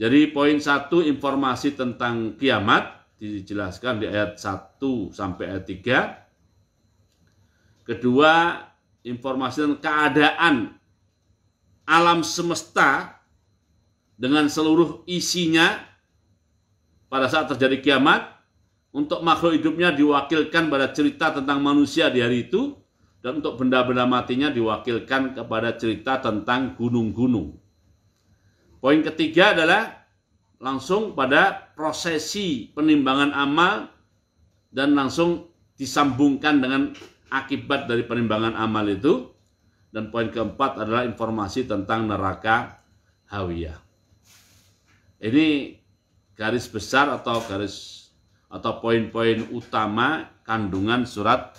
Jadi poin 1 informasi tentang kiamat dijelaskan di ayat 1 sampai ayat 3. Kedua, informasi tentang keadaan alam semesta dengan seluruh isinya pada saat terjadi kiamat. Untuk makhluk hidupnya diwakilkan pada cerita tentang manusia di hari itu, dan untuk benda-benda matinya diwakilkan kepada cerita tentang gunung-gunung. Poin ketiga adalah langsung pada prosesi penimbangan amal dan langsung disambungkan dengan akibat dari penimbangan amal itu. Dan poin keempat adalah informasi tentang neraka hawiyah. Ini garis besar atau poin-poin utama kandungan surat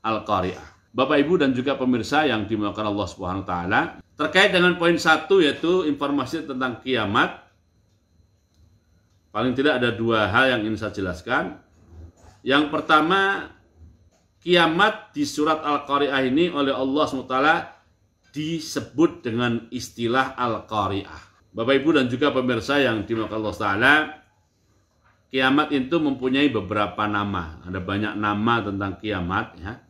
Al-Qari'ah. Bapak Ibu dan juga pemirsa yang dimuliakan Allah Subhanahu wa taala, terkait dengan poin 1 yaitu informasi tentang kiamat, paling tidak ada 2 hal yang ingin saya jelaskan. Yang pertama, kiamat di surat Al-Qari'ah ini oleh Allah SWT disebut dengan istilah Al-Qari'ah. Bapak Ibu dan juga pemirsa yang dimuliakan Allah Ta'ala, kiamat itu mempunyai beberapa nama. Ada banyak nama tentang kiamat ya.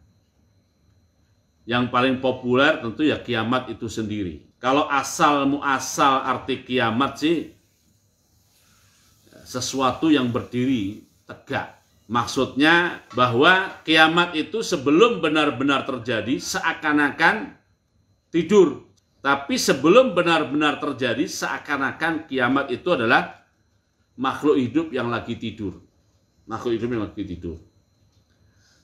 Yang paling populer tentu ya kiamat itu sendiri. Kalau asal muasal arti kiamat sih sesuatu yang berdiri tegak. Maksudnya bahwa kiamat itu sebelum benar-benar terjadi seakan-akan tidur. Tapi sebelum benar-benar terjadi seakan-akan kiamat itu adalah makhluk hidup yang lagi tidur. Makhluk hidup yang lagi tidur.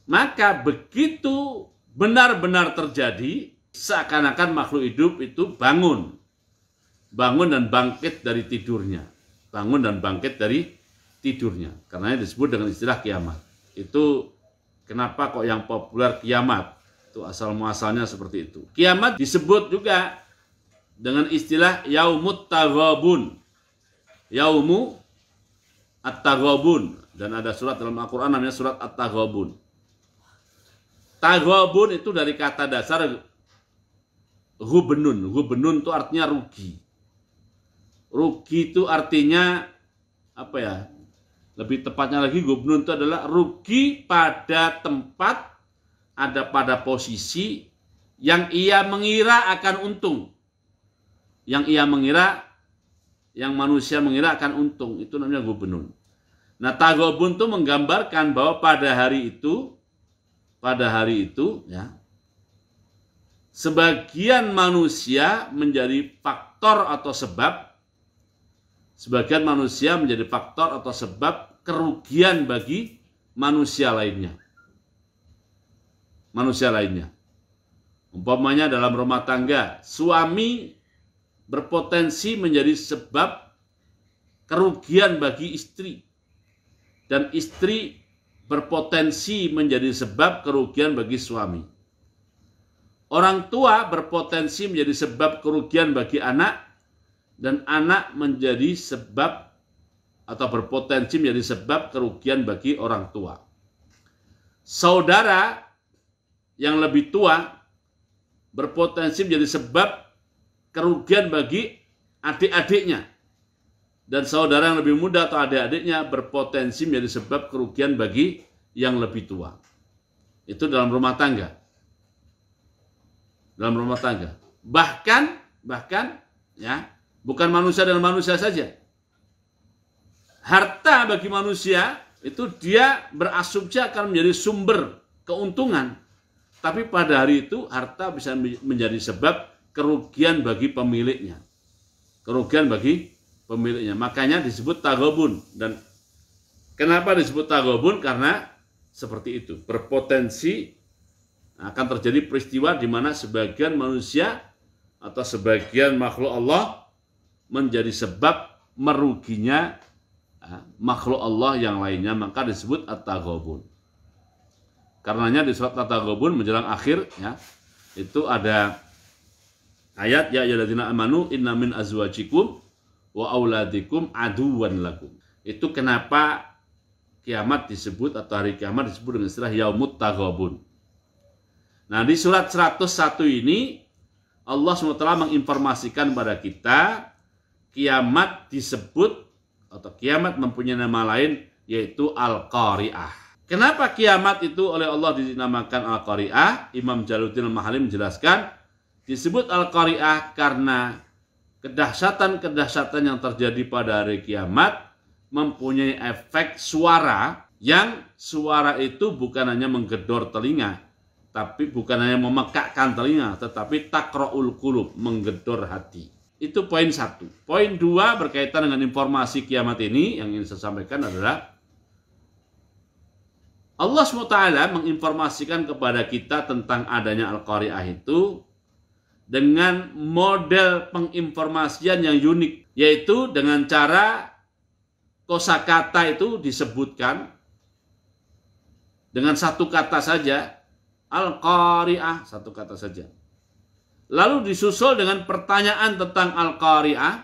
Maka begitu benar-benar terjadi, seakan-akan makhluk hidup itu bangun. Bangun dan bangkit dari tidurnya. Bangun dan bangkit dari tidurnya. Karena disebut dengan istilah kiamat. Itu kenapa kok yang populer kiamat. Itu asal muasalnya seperti itu. Kiamat disebut juga dengan istilah yaumut taghabun. Yaumu At-Taghabun, dan ada surat dalam Al-Quran namanya surat At-Taghabun. Taghabun itu dari kata dasar ghubnun. Ghubnun itu artinya rugi. Rugi itu artinya apa ya? Lebih tepatnya lagi ghubnun itu adalah rugi pada tempat, ada pada posisi yang ia mengira akan untung. Yang manusia mengira akan untung, itu namanya ghubnun. Nah, taghabun itu menggambarkan bahwa pada hari itu ya, sebagian manusia menjadi faktor atau sebab, kerugian bagi manusia lainnya. Umpamanya dalam rumah tangga, suami berpotensi menjadi sebab kerugian bagi istri, dan istri berpotensi menjadi sebab kerugian bagi suami. Orang tua berpotensi menjadi sebab kerugian bagi anak, dan anak menjadi sebab atau berpotensi menjadi sebab kerugian bagi orang tua. Saudara yang lebih tua berpotensi menjadi sebab kerugian bagi adik-adiknya, dan saudara yang lebih muda atau adik-adiknya berpotensi menjadi sebab kerugian bagi yang lebih tua. Itu dalam rumah tangga. Bahkan ya, bukan manusia dengan manusia saja. Harta bagi manusia itu dia berasumsi akan menjadi sumber keuntungan. Tapi pada hari itu harta bisa menjadi sebab kerugian bagi pemiliknya. Makanya disebut taghabun. Dan kenapa disebut taghabun? Karena seperti itu. Berpotensi akan terjadi peristiwa di mana sebagian manusia atau sebagian makhluk Allah menjadi sebab meruginya makhluk Allah yang lainnya. Maka disebut at-taghabun. Karenanya di surat at-taghabun menjelang akhir ya, itu ada ayat ya ayyuhalladzina amanu inna min azwajikum wa auladikum aduwan lakum. Itu kenapa kiamat disebut atau hari kiamat disebut dengan istilah yaumut taghabun. Nah, di surat 101 ini Allah SWT menginformasikan kepada kita kiamat disebut atau kiamat mempunyai nama lain yaitu Al-Qari'ah. Kenapa kiamat itu oleh Allah dinamakan Al-Qari'ah? Imam Jalaluddin Al-Mahalli menjelaskan disebut Al-Qari'ah karena kedahsyatan-kedahsyatan yang terjadi pada hari kiamat mempunyai efek suara, yang suara itu bukan hanya menggedor telinga, tapi bukan hanya memekakkan telinga, tetapi takra'ul qulub, menggedor hati. Itu poin 1. Poin 2 berkaitan dengan informasi kiamat ini yang ingin saya sampaikan adalah Allah SWT menginformasikan kepada kita tentang adanya Al-Qari'ah itu dengan model penginformasian yang unik, yaitu dengan cara kosakata itu disebutkan dengan satu kata saja, Al-Qari'ah, satu kata saja. Lalu disusul dengan pertanyaan tentang Al-Qari'ah.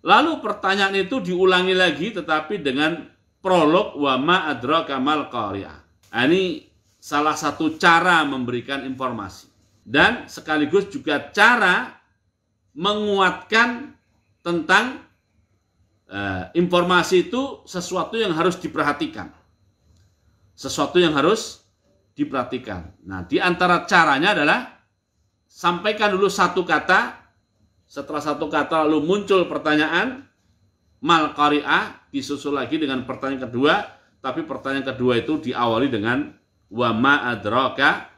Lalu pertanyaan itu diulangi lagi tetapi dengan prolog wa ma adraka mal qari'ah. Ini salah satu cara memberikan informasi dan sekaligus juga cara menguatkan tentang informasi itu sesuatu yang harus diperhatikan. Sesuatu yang harus diperhatikan. Nah, di antara caranya adalah sampaikan dulu satu kata, setelah satu kata lalu muncul pertanyaan mal qari'ah, disusul lagi dengan pertanyaan kedua, tapi pertanyaan kedua itu diawali dengan wa ma adraka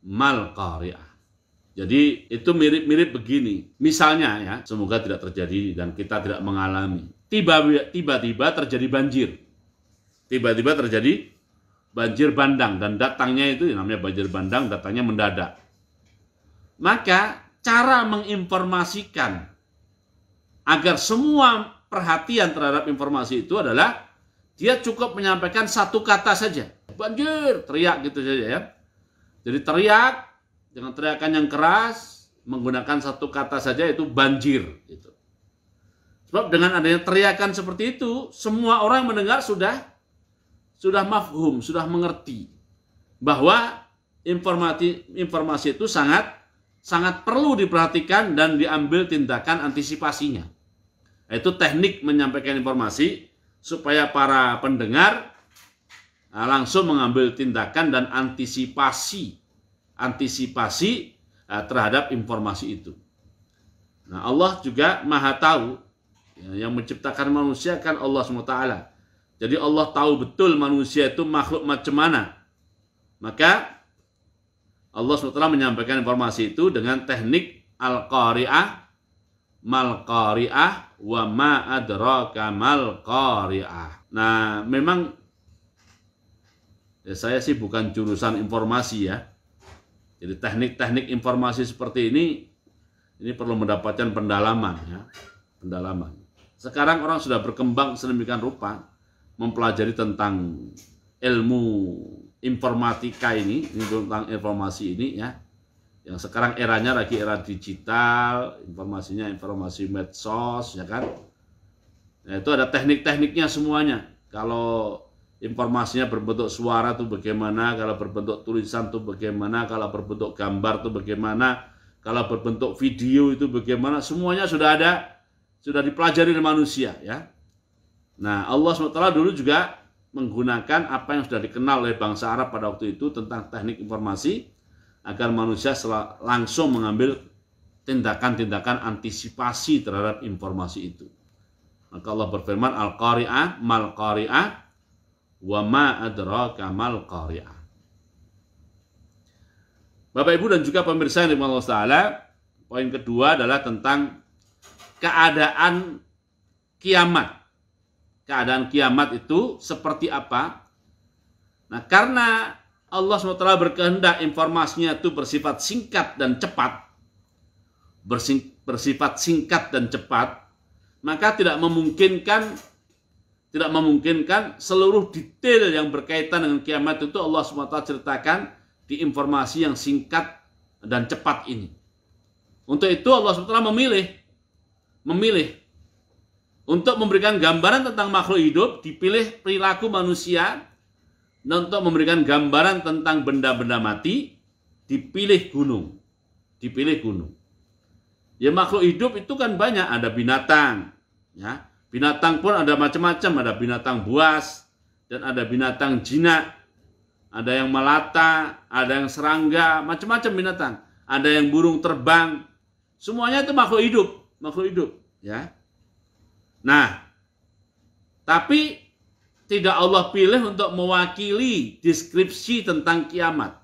mal qari'ah. Jadi itu mirip-mirip begini. Misalnya ya, semoga tidak terjadi dan kita tidak mengalami. Tiba-tiba terjadi banjir. Tiba-tiba terjadi banjir bandang dan datangnya itu namanya banjir bandang, datangnya mendadak. Maka cara menginformasikan agar semua perhatian terhadap informasi itu adalah dia cukup menyampaikan satu kata saja. Banjir, teriak gitu saja ya. Jadi teriak dengan teriakan yang keras menggunakan satu kata saja yaitu banjir gitu. Sebab dengan adanya teriakan seperti itu, semua orang mendengar sudah mafhum, sudah mengerti bahwa informasi itu sangat perlu diperhatikan dan diambil tindakan antisipasinya. Itu teknik menyampaikan informasi supaya para pendengar langsung mengambil tindakan dan antisipasi terhadap informasi itu. Nah, Allah juga Maha Tahu, yang menciptakan manusia kan Allah SWT. Jadi Allah tahu betul manusia itu makhluk macam mana. Maka Allah SWT menyampaikan informasi itu dengan teknik Al-Qari'ah, mal qari'ah, wa ma adraka mal qari'ah. Nah, memang saya sih bukan jurusan informasi ya. Jadi teknik-teknik informasi seperti ini perlu mendapatkan pendalaman ya. Pendalaman. Sekarang orang sudah berkembang sedemikian rupa mempelajari tentang ilmu informatika ini tentang informasi ini ya. Yang sekarang eranya lagi era digital, informasinya informasi medsos ya kan. Nah, itu ada teknik-tekniknya semuanya. Kalau informasinya berbentuk suara tuh bagaimana, kalau berbentuk tulisan tuh bagaimana, kalau berbentuk gambar tuh bagaimana, kalau berbentuk video itu bagaimana, semuanya sudah ada, sudah dipelajari oleh manusia ya. Nah, Allah SWT dulu juga menggunakan apa yang sudah dikenal oleh bangsa Arab pada waktu itu tentang teknik informasi agar manusia langsung mengambil tindakan-tindakan antisipasi terhadap informasi itu. Maka Allah berfirman Al-Qari'ah, mal qari'ah, wa ma adraka mal qari'ah. Bapak Ibu dan juga pemirsa yang dimuliakan Allah Ta'ala, poin kedua adalah tentang keadaan kiamat. Keadaan kiamat itu seperti apa? Nah, karena Allah SWT berkehendak informasinya itu bersifat singkat dan cepat, bersifat singkat dan cepat, maka tidak memungkinkan seluruh detail yang berkaitan dengan kiamat itu Allah SWT ceritakan di informasi yang singkat dan cepat ini. Untuk itu Allah SWT memilih untuk memberikan gambaran tentang makhluk hidup, dipilih perilaku manusia, dan untuk memberikan gambaran tentang benda-benda mati, dipilih gunung. Ya makhluk hidup itu kan banyak, ada binatang, ya. Binatang pun ada macam-macam, ada binatang buas dan ada binatang jinak. Ada yang melata, ada yang serangga, macam-macam binatang. Ada yang burung terbang. Semuanya itu makhluk hidup, ya. Nah, tapi tidak Allah pilih untuk mewakili deskripsi tentang kiamat.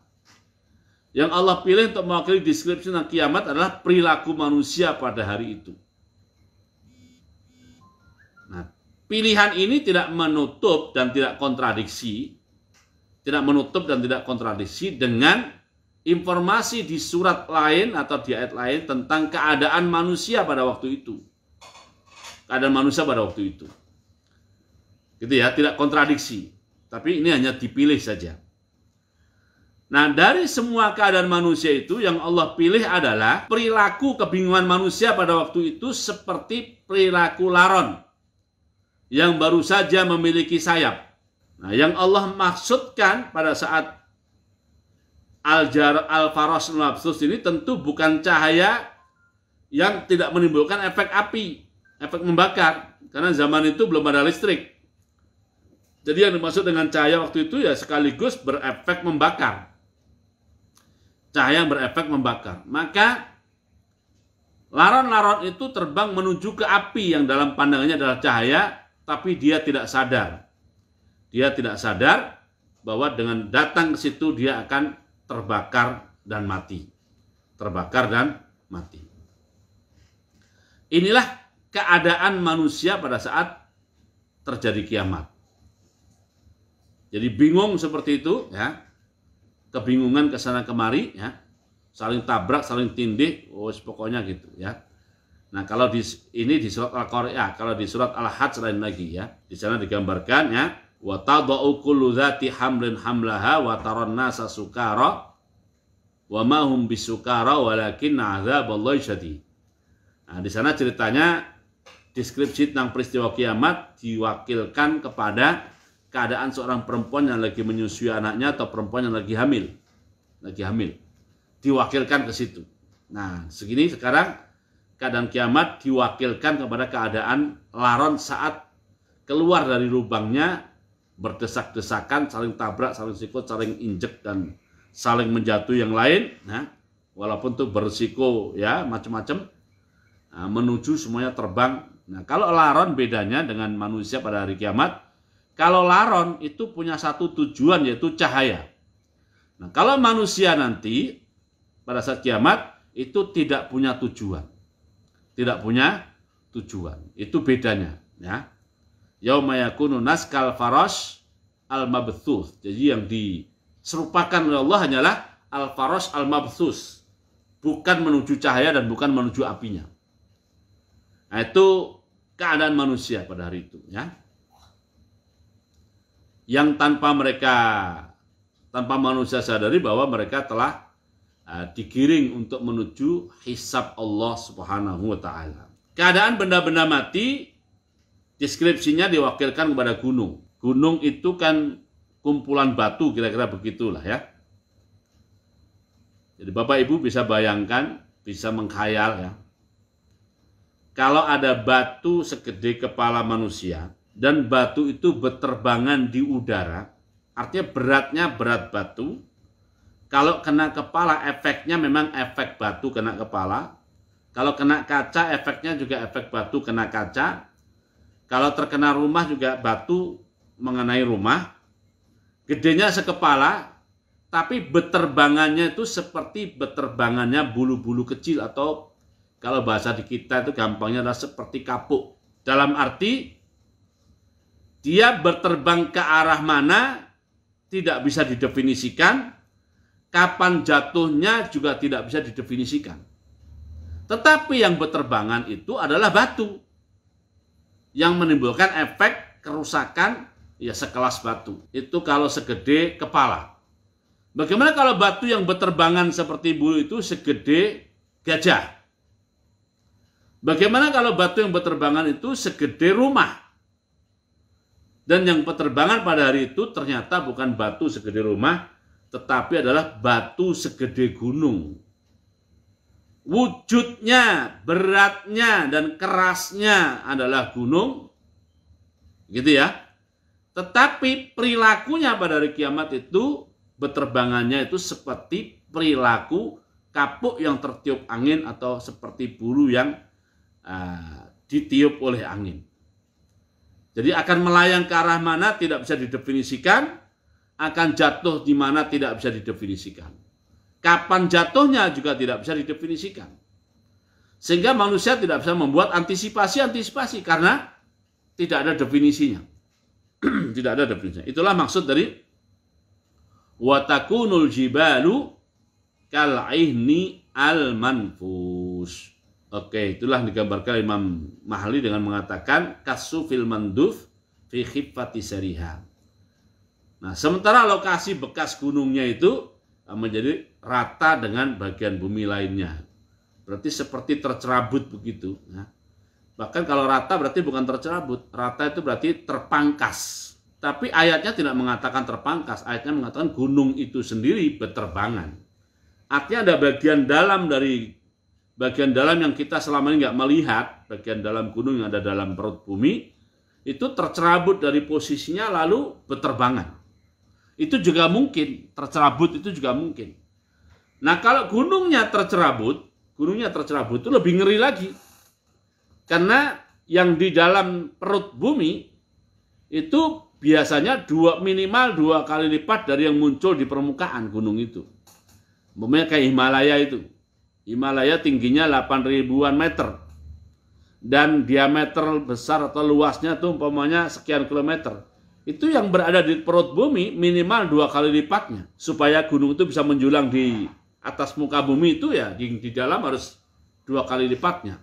Yang Allah pilih untuk mewakili deskripsi tentang kiamat adalah perilaku manusia pada hari itu. Nah, pilihan ini tidak menutup dan tidak kontradiksi, dengan informasi di surat lain atau di ayat lain tentang keadaan manusia pada waktu itu. Gitu ya, tidak kontradiksi. Tapi ini hanya dipilih saja. Nah, dari semua keadaan manusia itu yang Allah pilih adalah perilaku kebingungan manusia pada waktu itu seperti perilaku laron yang baru saja memiliki sayap. Nah, yang Allah maksudkan pada saat Al-Faras al-Mabthus ini tentu bukan cahaya yang tidak menimbulkan efek api, efek membakar. Karena zaman itu belum ada listrik. Jadi yang dimaksud dengan cahaya waktu itu ya sekaligus berefek membakar. Cahaya yang berefek membakar. Maka laron-laron itu terbang menuju ke api yang dalam pandangannya adalah cahaya, tapi dia tidak sadar. Dia tidak sadar bahwa dengan datang ke situ dia akan terbakar dan mati. Terbakar dan mati. Inilah keadaan manusia pada saat terjadi kiamat. Jadi bingung seperti itu, ya. Kebingungan ke sana kemari, ya. Saling tabrak, saling tindih, pokoknya gitu, ya. Nah, kalau ini di surat Al-Qari'ah, kalau di surat Al-Hajj lain lagi, ya. Di sana digambarkan, ya. Wa tadau kullu dzati hamlin hamlaha wa taran nasa sukara wa ma hum bisukara walakin adzaballahi syadid. Nah, di sana ceritanya deskripsi tentang peristiwa kiamat diwakilkan kepada keadaan seorang perempuan yang lagi menyusui anaknya atau perempuan yang lagi hamil. Diwakilkan ke situ. Nah, segini sekarang keadaan kiamat diwakilkan kepada keadaan laron saat keluar dari lubangnya, berdesak-desakan, saling tabrak, saling sikut, saling injek dan saling menjatuh yang lain. Nah, walaupun itu berisiko ya macam-macam, nah, menuju semuanya terbang. Nah, kalau laron bedanya dengan manusia pada hari kiamat, kalau laron itu punya satu tujuan yaitu cahaya. Nah, kalau manusia nanti pada saat kiamat itu tidak punya tujuan. Itu bedanya, ya. Yauma yakunu naskal faras al-mabthus. Jadi yang diserupakan oleh Allah hanyalah al-faras al-mabthus. Bukan menuju cahaya dan bukan menuju apinya. Nah, itu keadaan manusia pada hari itu, ya. Yang tanpa manusia sadari bahwa mereka telah digiring untuk menuju hisab Allah Subhanahu wa taala. Keadaan benda-benda mati deskripsinya diwakilkan kepada gunung. Gunung itu kan kumpulan batu, kira-kira begitulah, ya. Jadi Bapak Ibu bisa bayangkan, bisa mengkhayal, ya. Kalau ada batu segede kepala manusia dan batu itu berterbangan di udara, artinya beratnya berat batu. Kalau kena kepala efeknya memang efek batu kena kepala. Kalau kena kaca efeknya juga efek batu kena kaca. Kalau terkena rumah juga batu mengenai rumah. Gedenya sekepala, tapi beterbangannya itu seperti beterbangannya bulu-bulu kecil, atau kalau bahasa di kita itu gampangnya adalah seperti kapuk. Dalam arti dia berterbang ke arah mana tidak bisa didefinisikan, kapan jatuhnya juga tidak bisa didefinisikan. Tetapi yang berterbangan itu adalah batu yang menimbulkan efek kerusakan, ya sekelas batu. Itu kalau segede kepala. Bagaimana kalau batu yang berterbangan seperti bulu itu segede gajah? Bagaimana kalau batu yang berterbangan itu segede rumah? Dan yang berterbangan pada hari itu ternyata bukan batu segede rumah, tetapi adalah batu segede gunung. wujudnya, beratnya, dan kerasnya adalah gunung, gitu ya. Tetapi perilakunya pada hari kiamat itu, beterbangannya itu seperti perilaku kapuk yang tertiup angin atau seperti bulu yang ditiup oleh angin. Jadi akan melayang ke arah mana tidak bisa didefinisikan, akan jatuh di mana tidak bisa didefinisikan. Kapan jatuhnya juga tidak bisa didefinisikan. Sehingga manusia tidak bisa membuat antisipasi karena tidak ada definisinya. Tidak ada definisinya. Itulah maksud dari watakunul jibalu kal'ihni al-manfus. Oke, itulah digambarkan Imam Mahli dengan mengatakan kasu fil manduf fi khiffati sariha. Nah, sementara lokasi bekas gunungnya itu menjadi rata dengan bagian bumi lainnya. Berarti seperti tercerabut begitu. Nah, bahkan kalau rata berarti bukan tercerabut. Rata itu berarti terpangkas. Tapi ayatnya tidak mengatakan terpangkas. Ayatnya mengatakan gunung itu sendiri berterbangan. Artinya ada bagian dalam yang kita selama ini nggak melihat, bagian dalam gunung yang ada dalam perut bumi, itu tercerabut dari posisinya lalu berterbangan. Itu juga mungkin, tercerabut itu juga mungkin. Nah kalau gunungnya tercerabut itu lebih ngeri lagi. Karena yang di dalam perut bumi itu biasanya minimal 2 kali lipat dari yang muncul di permukaan gunung itu. Umpamanya kayak Himalaya itu. Himalaya tingginya 8.000-an meter. Dan diameter besar atau luasnya tuh umpamanya sekian kilometer. Itu yang berada di perut bumi minimal 2 kali lipatnya. Supaya gunung itu bisa menjulang di atas muka bumi itu ya di dalam harus 2 kali lipatnya.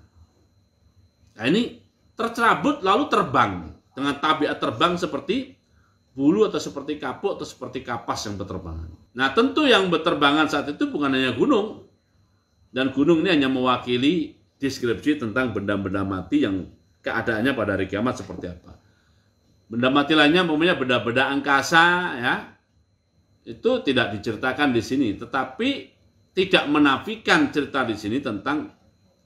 Nah ini tercerabut lalu terbang. Dengan tabiat terbang seperti bulu atau seperti kapuk atau seperti kapas yang berterbangan. Nah tentu yang berterbangan saat itu bukan hanya gunung. Dan gunung ini hanya mewakili deskripsi tentang benda-benda mati yang keadaannya pada hari kiamat seperti apa. Benda mati lainnya umpamanya benda-benda angkasa ya. Itu tidak diceritakan di sini, tetapi tidak menafikan cerita di sini tentang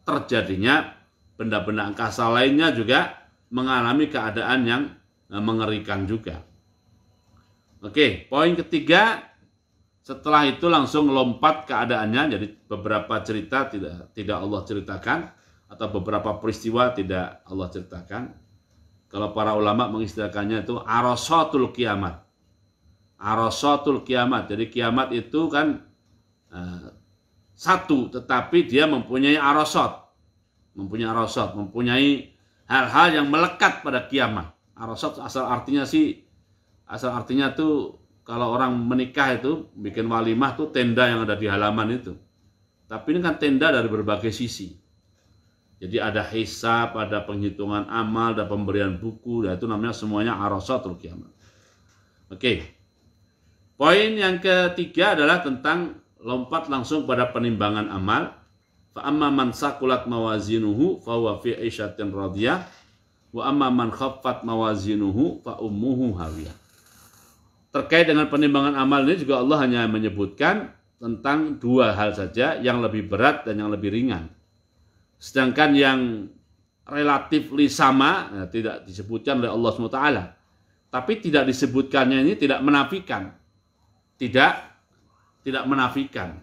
terjadinya benda-benda angkasa lainnya juga mengalami keadaan yang mengerikan juga. Oke, poin ketiga, setelah itu langsung lompat keadaannya, jadi beberapa cerita tidak Allah ceritakan, atau beberapa peristiwa tidak Allah ceritakan. Kalau para ulama mengistilahkannya itu arasatul kiamat. Arasatul kiamat, jadi kiamat itu kan satu, tetapi dia mempunyai arasat. Mempunyai hal-hal yang melekat pada kiamat. Arasat asal artinya tuh kalau orang menikah itu bikin walimah tuh tenda yang ada di halaman itu. Tapi ini kan tenda dari berbagai sisi. Jadi ada hisab, ada penghitungan amal, ada pemberian buku, dan itu namanya semuanya arasatul kiamat. Oke. Poin yang ketiga adalah tentang lompat langsung pada penimbangan amal. Fa amma man saqulat mawazinuhu fa huwa fi 'ishatin radiyah wa amma man khaffat mawazinuhu fa ummuhu hawiyah. Terkait dengan penimbangan amal ini juga Allah hanya menyebutkan tentang 2 hal saja, yang lebih berat dan yang lebih ringan. Sedangkan yang relatif sama tidak disebutkan oleh Allah SWT. Tapi tidak disebutkannya ini tidak menafikan. Tidak menafikan.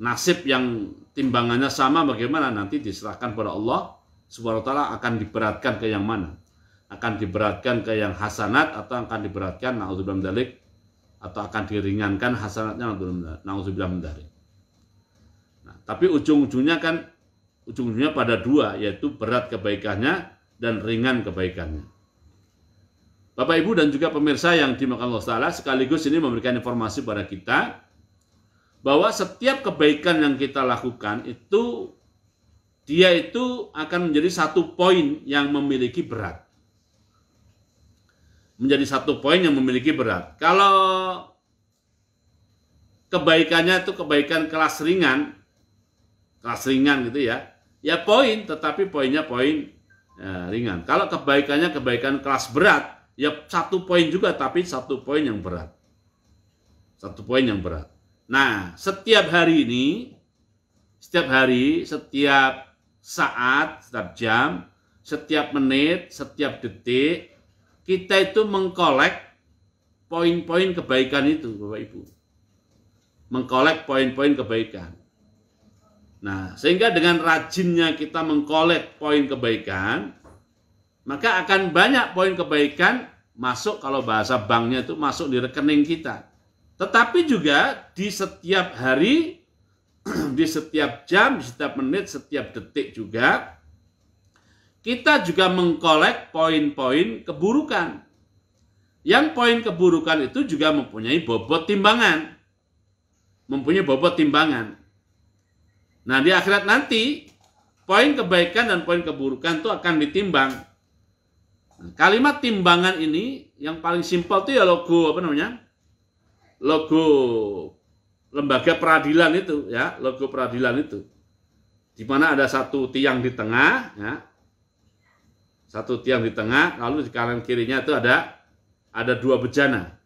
Nasib yang timbangannya sama bagaimana nanti diserahkan pada Allah Subhanahu wa taala, akan diberatkan ke yang mana? Akan diberatkan ke yang hasanat atau akan diberatkan naudzubillah min dzalik, atau akan diringankan hasanatnya naudzubillah min dzalik. Nah, tapi ujung-ujungnya pada 2, yaitu berat kebaikannya dan ringan kebaikannya. Bapak Ibu dan juga pemirsa yang dimuliakan Allah Ta'ala, sekaligus ini memberikan informasi pada kita bahwa setiap kebaikan yang kita lakukan itu dia itu akan menjadi satu poin yang memiliki berat. Menjadi satu poin yang memiliki berat. Kalau kebaikannya itu kebaikan kelas ringan gitu ya poin, tetapi poinnya poin ringan. Kalau kebaikannya kebaikan kelas berat, ya 1 poin juga, tapi 1 poin yang berat. 1 poin yang berat. Nah, setiap hari ini setiap hari, setiap saat, setiap jam, setiap menit, setiap detik, kita itu mengkolek poin-poin kebaikan itu, Bapak Ibu. Mengkolek poin-poin kebaikan. Nah, sehingga dengan rajinnya kita mengkolek poin kebaikan, maka akan banyak poin kebaikan masuk, kalau bahasa banknya itu masuk di rekening kita. Tetapi juga di setiap hari, di setiap jam, di setiap menit, setiap detik juga, kita juga mengkolek poin-poin keburukan. Yang poin keburukan itu juga mempunyai bobot timbangan. Mempunyai bobot timbangan. Nah, di akhirat nanti, poin kebaikan dan poin keburukan itu akan ditimbang. Nah, kalimat timbangan ini yang paling simpel itu ya logo apa namanya? Logo lembaga peradilan itu, ya, logo peradilan itu. Di mana ada satu tiang di tengah, ya. Satu tiang di tengah, lalu di kanan kirinya itu ada dua bejana.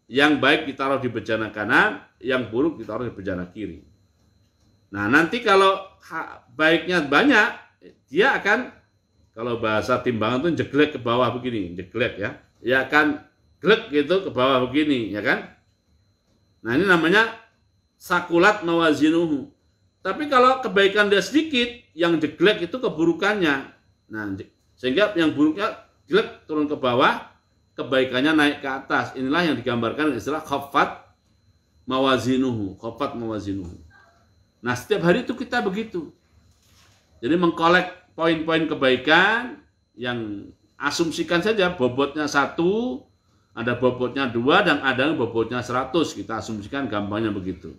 Yang baik ditaruh di bejana kanan, yang buruk ditaruh di bejana kiri. Nah, nanti kalau baiknya banyak, dia akan, kalau bahasa timbangan itu jeglek ke bawah begini, jeglek ya. Ya akan glek gitu ke bawah begini, ya kan? Nah, ini namanya sakulat mawazinuhu. Tapi kalau kebaikan dia sedikit, yang jeglek itu keburukannya. Nah, sehingga yang buruknya jelek turun ke bawah, kebaikannya naik ke atas. Inilah yang digambarkan istilah khaffat mawazinuhu, khaffat mawazinuhu. Nah, setiap hari itu kita begitu. Jadi mengkolek poin-poin kebaikan yang asumsikan saja bobotnya 1, ada bobotnya 2, dan ada bobotnya 100. Kita asumsikan gampangnya begitu.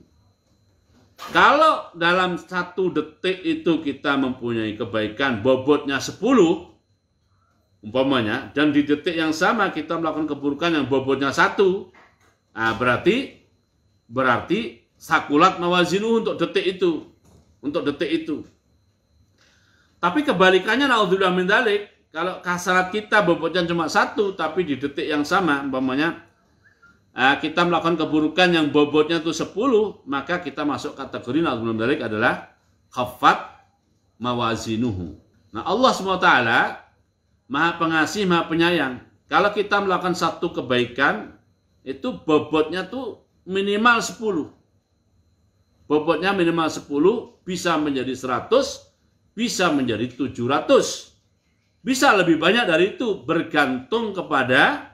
Kalau dalam 1 detik itu kita mempunyai kebaikan bobotnya 10, umpamanya, dan di detik yang sama kita melakukan keburukan yang bobotnya 1, nah berarti sakulat mawazinuhu untuk detik itu. Untuk detik itu. Tapi kebalikannya, naudzubillah min dzalik, kalau hasanat kita bobotnya cuma 1, tapi di detik yang sama, umpamanya kita melakukan keburukan yang bobotnya itu 10, maka kita masuk kategori naudzubillah min dzalik adalah khaffat mawazinuhu. Nah, Allah SWT Maha Pengasih, Maha Penyayang. Kalau kita melakukan satu kebaikan, itu bobotnya tuh minimal 10. Bobotnya minimal 10, bisa menjadi 100, bisa menjadi 700. Bisa lebih banyak dari itu, bergantung kepada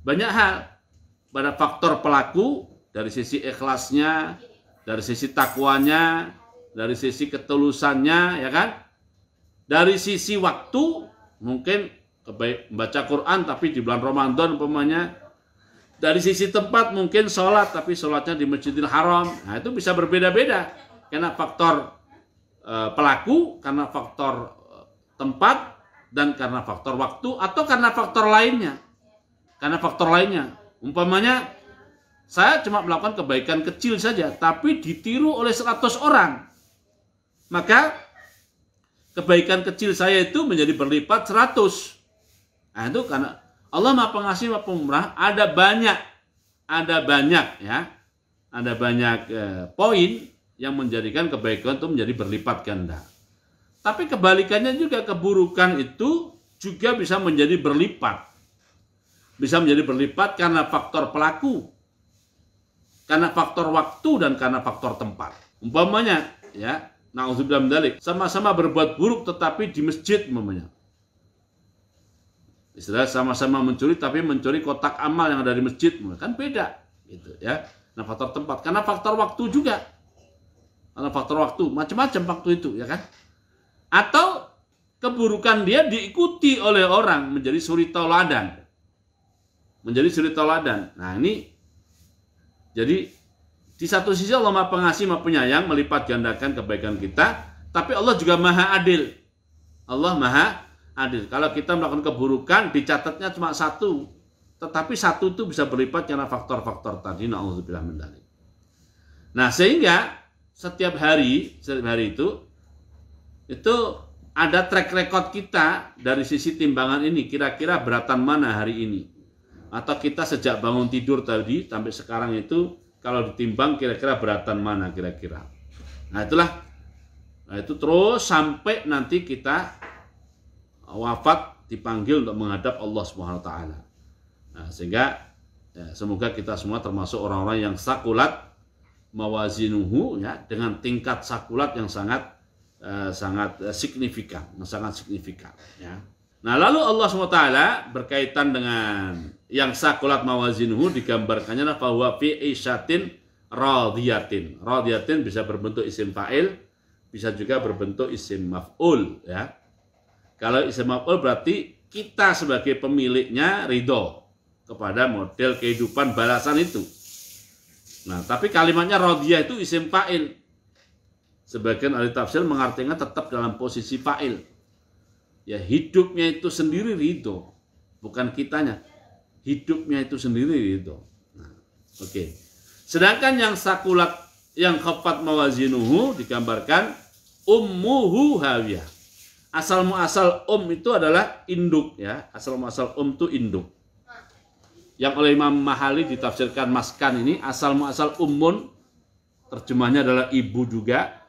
banyak hal. Pada faktor pelaku, dari sisi ikhlasnya, dari sisi takwanya, dari sisi ketulusannya, ya kan? Dari sisi waktu, mungkin membaca Quran tapi di bulan Ramadan umpamanya. Dari sisi tempat mungkin sholat, tapi sholatnya di Masjidil Haram. Nah, itu bisa berbeda-beda. Karena faktor pelaku, karena faktor tempat, dan karena faktor waktu, atau karena faktor lainnya. Karena faktor lainnya. Umpamanya, saya cuma melakukan kebaikan kecil saja, tapi ditiru oleh 100 orang. Maka, kebaikan kecil saya itu menjadi berlipat 100. Nah, itu karena Allah Maha Pengasih, Maha Pemurah, ada banyak ya, ada banyak poin yang menjadikan kebaikan itu menjadi berlipat ganda. Tapi kebalikannya juga, keburukan itu juga bisa menjadi berlipat. Bisa menjadi berlipat karena faktor pelaku, karena faktor waktu, dan karena faktor tempat. Umpamanya, ya, na'udzubillah min dzalik, sama-sama berbuat buruk tetapi di masjid umpamanya. Istilah sama-sama mencuri, tapi mencuri kotak amal yang ada di masjid, kan beda, gitu ya. Nah, faktor tempat, karena faktor waktu juga, karena faktor waktu, macam-macam waktu itu, ya kan. Atau keburukan dia diikuti oleh orang, menjadi suri tauladan, Nah, ini jadi di satu sisi Allah Maha Pengasih, Maha Penyayang, melipat gandakan kebaikan kita, tapi Allah juga Maha Adil. Allah Maha Adil. Kalau kita melakukan keburukan, dicatatnya cuma 1, tetapi 1 itu bisa berlipat karena faktor-faktor tadi. Na'udzubillah min dzalik. Nah, sehingga setiap hari itu ada track record kita dari sisi timbangan ini. Kira-kira beratan mana hari ini? Atau kita sejak bangun tidur tadi sampai sekarang itu kalau ditimbang kira-kira beratan mana kira-kira. Nah itu terus sampai nanti kita wafat dipanggil untuk menghadap Allah Subhanahu wa taala. Nah, sehingga ya, semoga kita semua termasuk orang-orang yang sakulat mawazinuhu, ya, dengan tingkat sakulat yang sangat signifikan, ya. Nah, lalu Allah SWT berkaitan dengan yang sakulat mawazinuhu digambarkannya bahwa fi isyatin radiyatin. Radiyatin bisa berbentuk isim fa'il, bisa juga berbentuk isim maf'ul, ya. Kalau isim maf'ul berarti kita sebagai pemiliknya ridho kepada model kehidupan balasan itu. Nah, tapi kalimatnya radiyah itu isim fa'il. Sebagian ahli tafsir mengartikan tetap dalam posisi fa'il. Ya, hidupnya itu sendiri ridho, bukan kitanya. Hidupnya itu sendiri ridho. Nah, oke. Sedangkan yang sakulat, yang khafat mawazinuhu digambarkan ummuhu hawiyah. Asal muasal itu adalah induk, ya. Asal muasal itu induk. Yang oleh Imam Mahali ditafsirkan maskan ini asal muasal ummun, terjemahnya adalah ibu juga.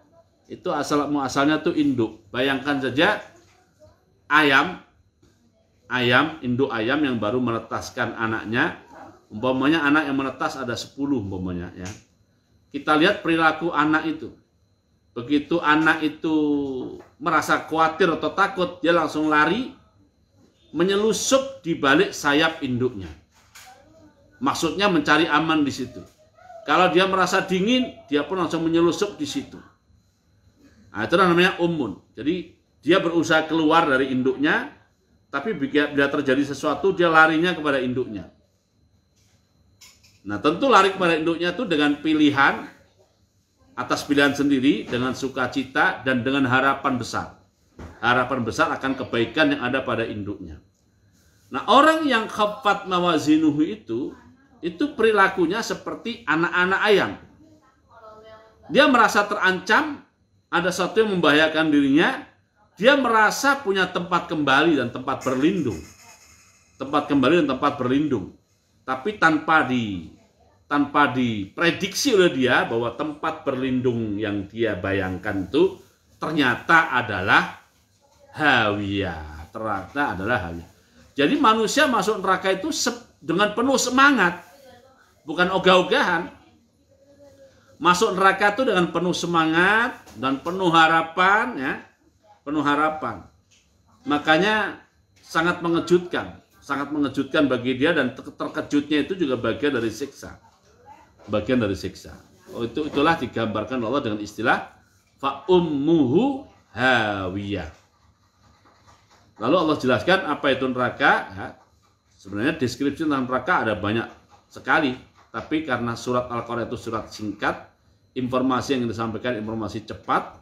Itu asal muasalnya itu induk. Bayangkan saja ayam, induk ayam yang baru menetaskan anaknya, umpamanya anak yang menetas ada 10 umpamanya, ya. Kita lihat perilaku anak itu. Begitu anak itu merasa khawatir atau takut, dia langsung lari menyelusup di balik sayap induknya. Maksudnya mencari aman di situ. Kalau dia merasa dingin, dia pun langsung menyelusup di situ. Nah, itu namanya ummun. Jadi dia berusaha keluar dari induknya, tapi bila terjadi sesuatu dia larinya kepada induknya. Nah, tentu lari kepada induknya itu dengan pilihan, atas pilihan sendiri, dengan sukacita dan dengan harapan besar. Harapan besar akan kebaikan yang ada pada induknya. Nah, orang yang khafat mawazinuhu itu perilakunya seperti anak-anak ayam. Dia merasa terancam, ada sesuatu yang membahayakan dirinya, dia merasa punya tempat kembali dan tempat berlindung. Tempat kembali dan tempat berlindung. Tapi tanpa diprediksi oleh dia bahwa tempat berlindung yang dia bayangkan itu ternyata adalah hawiyah. Ternyata adalah hawiyah. Jadi manusia masuk neraka itu dengan penuh semangat, bukan ogah-ogahan. Masuk neraka itu dengan penuh semangat dan penuh harapan, ya. Penuh harapan. Makanya sangat mengejutkan bagi dia, dan terkejutnya itu juga bagian dari siksa. Bagian dari siksa. Itulah digambarkan Allah dengan istilah fa ummuhu hawiyah. Lalu Allah jelaskan apa itu neraka, ya. Sebenarnya deskripsi tentang neraka ada banyak sekali, tapi karena surat Al-Qur'an itu surat singkat, informasi yang disampaikan informasi cepat,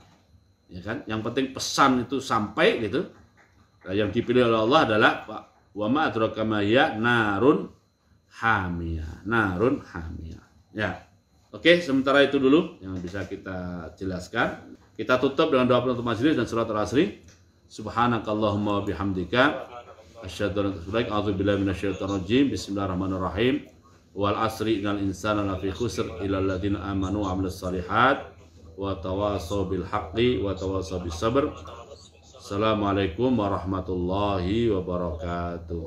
ya kan? Yang penting pesan itu sampai gitu. Nah, yang dipilih oleh Allah adalah wa ma adraka ma hiya narun hamiyah. Narun hamiyah. Ya. Oke, sementara itu dulu yang bisa kita jelaskan. Kita tutup dengan doa penutup majelis dan surat Al-Asri. Subhanakallahumma wa bihamdika asyhadu an la ilaha illa anta a'udzu billahi minasyaitonir rajim. Bismillahirrahmanirrahim. Wal asri innal insana lafi khusr illa alladziina amanu wa 'amilus shalihat wa tawassaw bil haqqi wa tawassaw bis sabr. Assalamualaikum warahmatullahi wabarakatuh.